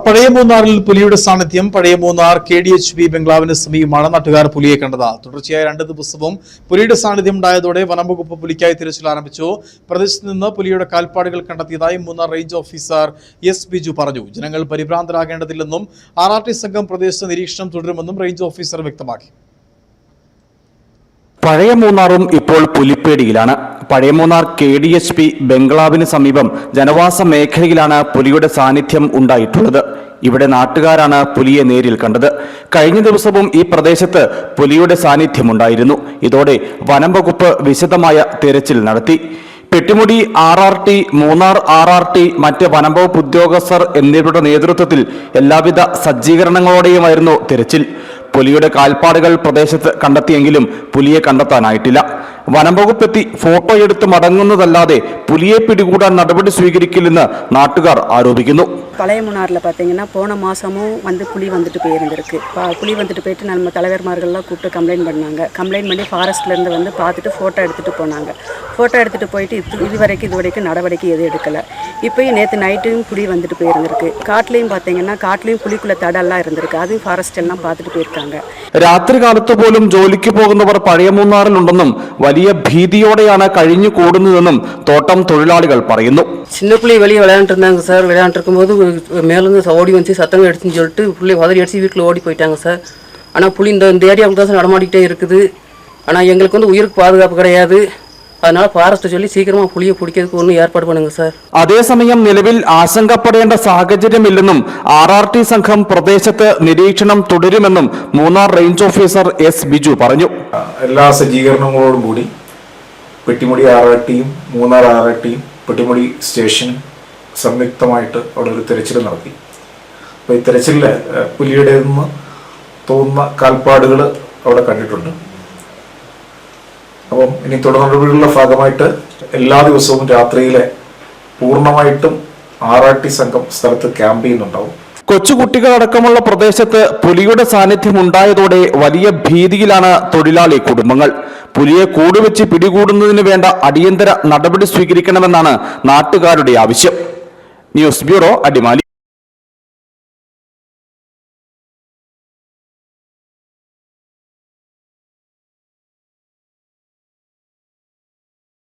പഴയ മൂന്നാറിൽ പുലിയുടെ സാന്നിധ്യം. പഴയ മൂന്നാർ KDHP ബംഗ്ലാവിന് സമീപമാണ് നാട്ടുകാർ പുലിയെ കണ്ടത്. തുടർച്ചയായ 2 ദിവസവും പുലിയുടെ സാന്നിധ്യം ഉണ്ടായതോടെ വനംവകുപ്പ് പുലിക്കായി തിരച്ചിൽ ആരംഭിച്ചു. പ്രദേശത്ത് നിന്ന് പുലിയുടെ കാൽപ്പാടുകൾ കണ്ടെത്തിയതായി Munnar range officer S. Biju പറഞ്ഞു. ജനങ്ങൾ പരിഭ്രാന്തരാകേണ്ടതില്ലെന്നും RRT സംഘം പ്രദേശത്ത് നിരീക്ഷണം തുടരുമെന്നും റേഞ്ച് ഓഫീസർ വ്യക്തമാക്കി. പഴയ മൂന്നാറും ഇപ്പോൾ പുലിപ്പേടിയിലാണ്. പഴയ മൂന്നാർ KDHP ബംഗ്ലാവിന് സമീപം ജനവാസ മേഖലയിലാണ് പുലിയുടെ സാന്നിധ്യം ഉണ്ടായിട്ടുള്ളത്. ഇവിടെ നാട്ടുകാരാണ് പുലിയെ നേരിൽ കണ്ടത്. കഴിഞ്ഞ ദിവസവും ഈ പ്രദേശത്ത് പുലിയുടെ സാന്നിധ്യമുണ്ടായിരുന്നു. ഇതോടെ വനം വകുപ്പ് വിശദമായ തിരച്ചിൽ നടത്തി. പെട്ടിമുടി RRT, മൂന്നാർ RRT, മറ്റ് വനംവകുപ്പ് ഉദ്യോഗസ്ഥർ എന്നിവരുടെ നേതൃത്വത്തിൽ എല്ലാവിധ സജ്ജീകരണങ്ങളോടെയുമായിരുന്നു തിരച്ചിൽ. പുലിയുടെ കാൽപ്പാടുകൾ പ്രദേശത്ത് കണ്ടെത്തിയെങ്കിലും പുലിയെ കണ്ടെത്താനായിട്ടില്ല. വനംവകുപ്പെത്തി ഫോട്ടോ എടുത്ത് മടങ്ങുന്നതല്ലാതെ പുലിയെ പിടികൂടാൻ നടപടി സ്വീകരിക്കില്ലെന്ന് നാട്ടുകാർ ആരോപിക്കുന്നു. பழைய மூணாரில் பார்த்தீங்கன்னா போன மாதமும் புலி வந்துட்டு போயிருந்திருக்கு. புலி வந்துட்டு போயிட்டு நம்ம தலைவர்மார்கள்லாம் கூப்பிட்டு கம்ப்ளைண்ட் பண்ணாங்க. கம்ப்ளைண்ட் பண்ணி ஃபாரஸ்ட்லேருந்து பார்த்துட்டு ஃபோட்டோ எடுத்துகிட்டு போனாங்க. ஃபோட்டோ எடுத்துகிட்டு போயிட்டு இது வரைக்கும் நடவடிக்கை எதுவும் எடுக்கலை. இப்போயும் நேற்று நைட்டும் புலி வந்துட்டு போயிருந்திருக்கு. காட்டிலையும் பார்த்தீங்கன்னா காட்டிலையும் புலிக்குள்ள தடெல்லாம் இருந்திருக்கு. அதையும் ஃபாரஸ்ட் எல்லாம் பார்த்துட்டு போயிருக்காங்க. രാത്രി കാലത്ത് പോലും ജോലിക്ക് പോകുന്നവർ പഴയ മൂന്നാറിലുണ്ടെന്നും വലിയ ഭീതിയോടെയാണ് കഴിഞ്ഞു കൂടുന്നതെന്നും തോട്ടം തൊഴിലാളികൾ പറയുന്നു. சின்ன பிள்ளை வெளியே விளையாண்டுருந்தாங்க சார். விளையாண்டுருக்கும் போது மேலேருந்து ஓடி வந்து சத்தம் எடுத்துன்னு சொல்லிட்டு பிள்ளை உதறி அடிச்சு வீட்டில் ஓடி போயிட்டாங்க சார். ஆனால் புலி இந்த ஏரியாவுக்கு தான் சார் நடமாடிக்கிட்டே இருக்குது. ஆனால் எங்களுக்கு உயிருக்கு பாதுகாப்பு கிடையாது. அதனால ஃபாரஸ்ட் சொல்லி சீக்கிரமா புலியை பிடிக்கிறதுக்கு ஒன்று ஏற்பாடு பண்ணுங்க சார். അതേസമയം നിലവിൽ ആശങ്കപ്പെടേണ്ട സാഹചര്യമില്ലെന്നും RRT സംഘം പ്രദേശത്ത് നിരീക്ഷണം തുടരുമെന്നും Munnar range officer S. Biju പറഞ്ഞു. എല്ലാ സജ്ജീകരണങ്ങളോടും കൂടി പെട്ടിമുടി RRTയും മൂന്നാർ RRTയും പെട്ടിമുടി സ്റ്റേഷനും സംയുക്തമായിട്ട് അവിടെ ഒരു തിരച്ചിൽ നടത്തി. അപ്പോൾ ഈ തിരച്ചിലിൽ പുലിയുടേതെന്ന് തോന്നുന്ന കാൽപ്പാടുകൾ അവിടെ കണ്ടിട്ടുണ്ട്. അപ്പം ഇനി തുടർ നടപടികളുടെ ഭാഗമായിട്ട് എല്ലാ ദിവസവും രാത്രിയിലെ പൂർണ്ണമായിട്ടും RRT സംഘം സ്ഥലത്ത് ക്യാമ്പ് ചെയ്യുന്നുണ്ടാവും. കൊച്ചുകുട്ടികളടക്കമുള്ള പ്രദേശത്ത് പുലിയുടെ സാന്നിധ്യം ഉണ്ടായതോടെ വലിയ ഭീതിയിലാണ് തൊഴിലാളി കുടുംബങ്ങൾ. പുലിയെ കൂടുവെച്ച് പിടികൂടുന്നതിന് വേണ്ട അടിയന്തര നടപടി സ്വീകരിക്കണമെന്നാണ് നാട്ടുകാരുടെ ആവശ്യം. News bureau, Adimali.